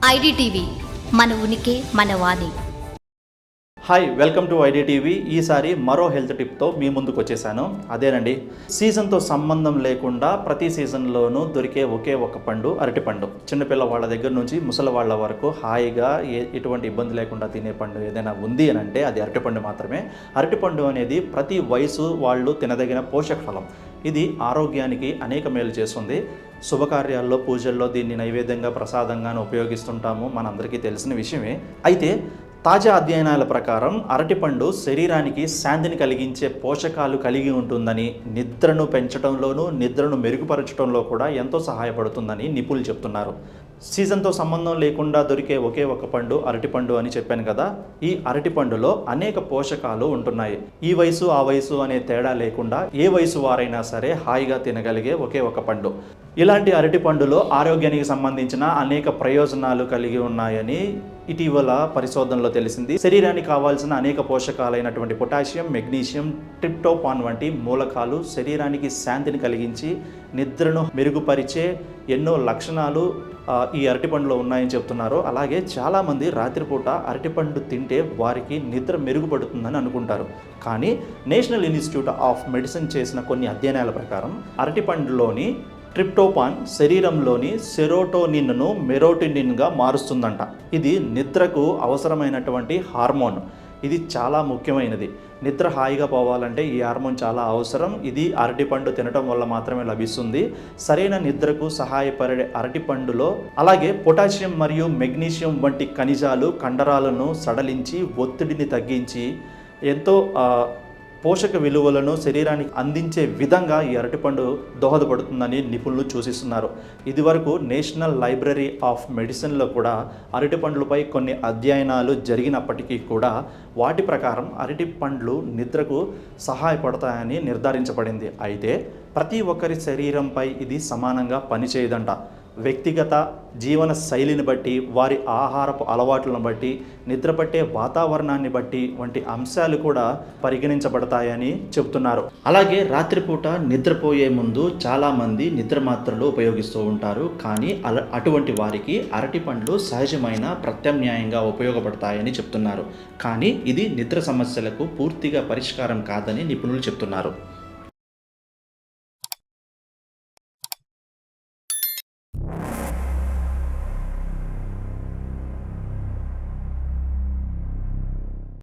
IDTV మన ఉనికి మన వాణి. Hi, welcome to IDTV. ఈసారి మరో హెల్త్ టిప్తో మీ ముందుకు వచ్చేసాను. అదేనండి, సీజన్తో సంబంధం లేకుండా ప్రతి సీజన్లోనూ దొరికే ఒకే ఒక పండు అరటిపండు. చిన్నపిల్ల వాళ్ళ దగ్గర నుంచి ముసలి వాళ్ళ వరకు హాయిగా ఎటువంటి ఇబ్బంది లేకుండా తినే పండు ఏదైనా ఉంది అని అంటే అది అరటిపండు మాత్రమే. అరటిపండు అనేది ప్రతి వయసు వాళ్ళు తినదగిన పోషక ఫలం. ఇది ఆరోగ్యానికి అనేక మేలు చేస్తుంది. శుభకార్యాల్లో, పూజల్లో దీన్ని నైవేద్యంగా, ప్రసాదంగాను ఉపయోగిస్తుంటాము, మనందరికీ తెలిసిన విషయమే. అయితే తాజా అధ్యయనాల ప్రకారం అరటిపండు శరీరానికి శాంతిని కలిగించే పోషకాలు కలిగి ఉంటుందని, నిద్రను పెంచడంలోనూ నిద్రను మెరుగుపరచడంలో కూడా ఎంతో సహాయపడుతుందని నిపుణులు చెప్తున్నారు. సీజన్తో సంబంధం లేకుండా దొరికే ఒకే ఒక పండు అరటిపండు అని చెప్పాను కదా. ఈ అరటిపండులో అనేక పోషకాలు ఉంటున్నాయి. ఈ వయసు ఆ వయసు అనే తేడా లేకుండా ఏ వయసు వారైనా సరే హాయిగా తినగలిగే ఒకే ఒక పండు. ఇలాంటి అరటిపండులో ఆరోగ్యానికి సంబంధించిన అనేక ప్రయోజనాలు కలిగి ఉన్నాయని ఇటీవల పరిశోధనలో తెలిసింది. శరీరానికి కావాల్సిన అనేక పోషకాలైనటువంటి పొటాషియం, మెగ్నీషియం, ట్రిప్టోఫాన్ వంటి మూలకాలు శరీరానికి శాంతిని కలిగించి నిద్రను మెరుగుపరిచే ఎన్నో లక్షణాలు ఈ అరటిపండులో ఉన్నాయని చెప్తున్నారు. అలాగే చాలామంది రాత్రిపూట అరటిపండు తింటే వారికి నిద్ర మెరుగుపడుతుందని అనుకుంటారు. కానీ నేషనల్ ఇన్స్టిట్యూట్ ఆఫ్ మెడిసిన్ చేసిన కొన్ని అధ్యయనాల ప్రకారం అరటిపండులోని ట్రిప్టోఫాన్ శరీరంలోని సెరోటోనిన్ను మెరోటోనిన్గా మారుస్తుందంట. ఇది నిద్రకు అవసరమైనటువంటి హార్మోన్. ఇది చాలా ముఖ్యమైనది. నిద్ర హాయిగా పోవాలంటే ఈ హార్మోన్ చాలా అవసరం. ఇది అరటిపండు తినటం వల్ల మాత్రమే లభిస్తుంది. సరైన నిద్రకు సహాయపడే అరటిపండులో అలాగే పొటాషియం మరియు మెగ్నీషియం వంటి ఖనిజాలు కండరాలను సడలించి ఒత్తిడిని తగ్గించి ఎంతో పోషక విలువలను శరీరానికి అందించే విధంగా ఈ అరటిపండు దోహదపడుతుందని నిపుణులు సూచిస్తున్నారు. ఇదివరకు నేషనల్ లైబ్రరీ ఆఫ్ మెడిసిన్లో కూడా అరటిపండ్లపై కొన్ని అధ్యయనాలు జరిగినప్పటికీ కూడా వాటి ప్రకారం అరటిపండ్లు నిద్రకు సహాయపడతాయని నిర్ధారించబడింది. అయితే ప్రతి ఒక్కరి శరీరంపై ఇది సమానంగా పనిచేయదంట. వ్యక్తిగత జీవన శైలిని బట్టి, వారి ఆహారపు అలవాట్లను బట్టి, నిద్రపట్టే వాతావరణాన్ని బట్టి వంటి అంశాలు కూడా పరిగణించబడతాయని చెబుతున్నారు. అలాగే రాత్రిపూట నిద్రపోయే ముందు చాలామంది నిద్ర మాత్రలు ఉపయోగిస్తూ ఉంటారు. కానీ అటువంటి వారికి అరటిపండ్లు సహజమైన ప్రత్యామ్నాయంగా ఉపయోగపడతాయని చెప్తున్నారు. కానీ ఇది నిద్ర సమస్యలకు పూర్తిగా పరిష్కారం కాదని నిపుణులు చెప్తున్నారు.